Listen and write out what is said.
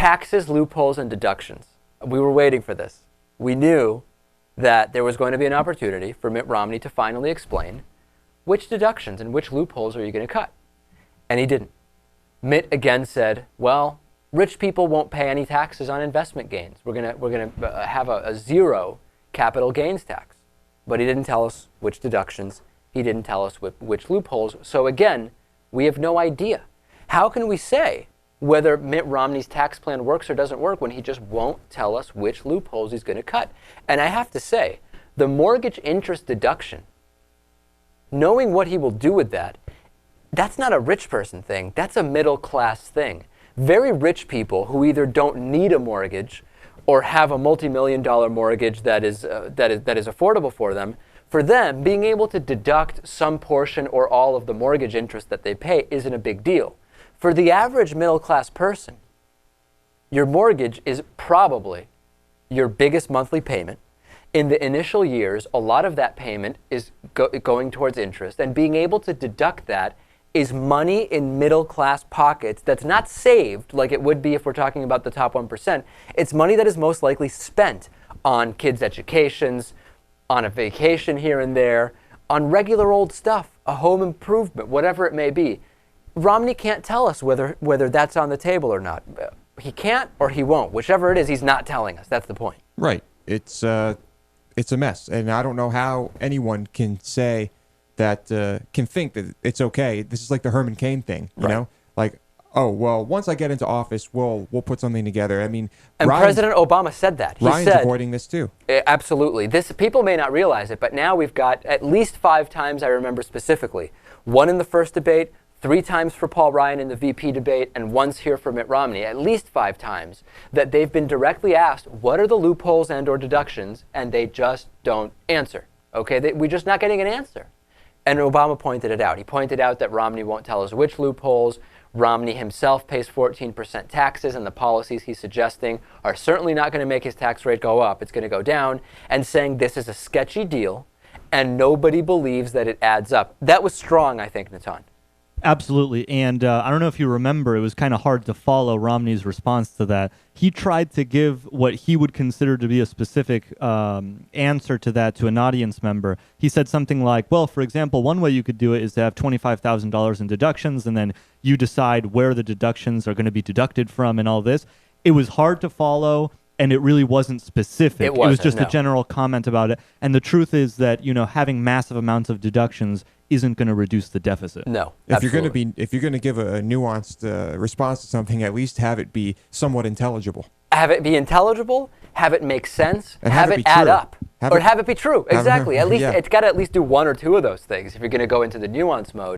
taxes, loopholes, and deductions. We were waiting for this. We knew that there was going to be an opportunity for Mitt Romney to finally explain which deductions and which loopholes are you going to cut. And he didn't. Mitt again said, well, rich people won't pay any taxes on investment gains. We're going to have a zero capital gains tax. But he didn't tell us which deductions. He didn't tell us which loopholes. So again, we have no idea. How can we say whether Mitt Romney's tax plan works or doesn't work when he just won't tell us which loopholes he's going to cut? And I have to say, the mortgage interest deduction, knowing what he will do with that, that's not a rich person thing. That's a middle class thing. Very rich people who either don't need a mortgage or have a multi-million-dollar mortgage that is affordable for them, being able to deduct some portion or all of the mortgage interest that they pay isn't a big deal. For the average middle-class person, your mortgage is probably your biggest monthly payment. In the initial years, a lot of that payment is going towards interest, and being able to deduct that is money in middle-class pockets that's not saved like it would be if we're talking about the top 1%. It's money that is most likely spent on kids' educations, on a vacation here and there, on regular old stuff, a home improvement, whatever it may be. Romney can't tell us whether that's on the table or not. He can't or he won't. Whichever it is, he's not telling us. That's the point. Right. It's a mess. And I don't know how anyone can say that, can think that it's okay. This is like the Herman Cain thing, you know? Like, oh, well, once I get into office, we'll put something together. I mean, and President Obama said that. He Ryan's said, avoiding this too. Absolutely. People may not realize it, but now we've got at least 5 times, I remember specifically, one in the first debate, 3 times for Paul Ryan in the VP debate, and once here for Mitt Romney, at least 5 times, that they've been directly asked, what are the loopholes and or deductions, and they just don't answer. Okay, we're just not getting an answer. And Obama pointed it out. He pointed out that Romney won't tell us which loopholes. Romney himself pays 14% taxes, and the policies he's suggesting are certainly not going to make his tax rate go up. It's going to go down, and saying this is a sketchy deal, and nobody believes that it adds up. That was strong, I think, Natan. Absolutely. And I don't know if you remember, it was kind of hard to follow Romney's response to that. He tried to give what he would consider to be a specific answer to that to an audience member. He said something like, well, for example, one way you could do it is to have $25,000 in deductions, and then you decide where the deductions are going to be deducted from and all this. It was hard to follow, and it really wasn't specific. It was just a general comment about it. And the truth is that, having massive amounts of deductions isn't going to reduce the deficit. No, if you're going to give a nuanced response to something, at least have it be somewhat intelligible. Have it be intelligible, have it make sense, and have it add up, have it be true. Exactly. At least it's got to at least do one or two of those things if you're going to go into the nuance mode.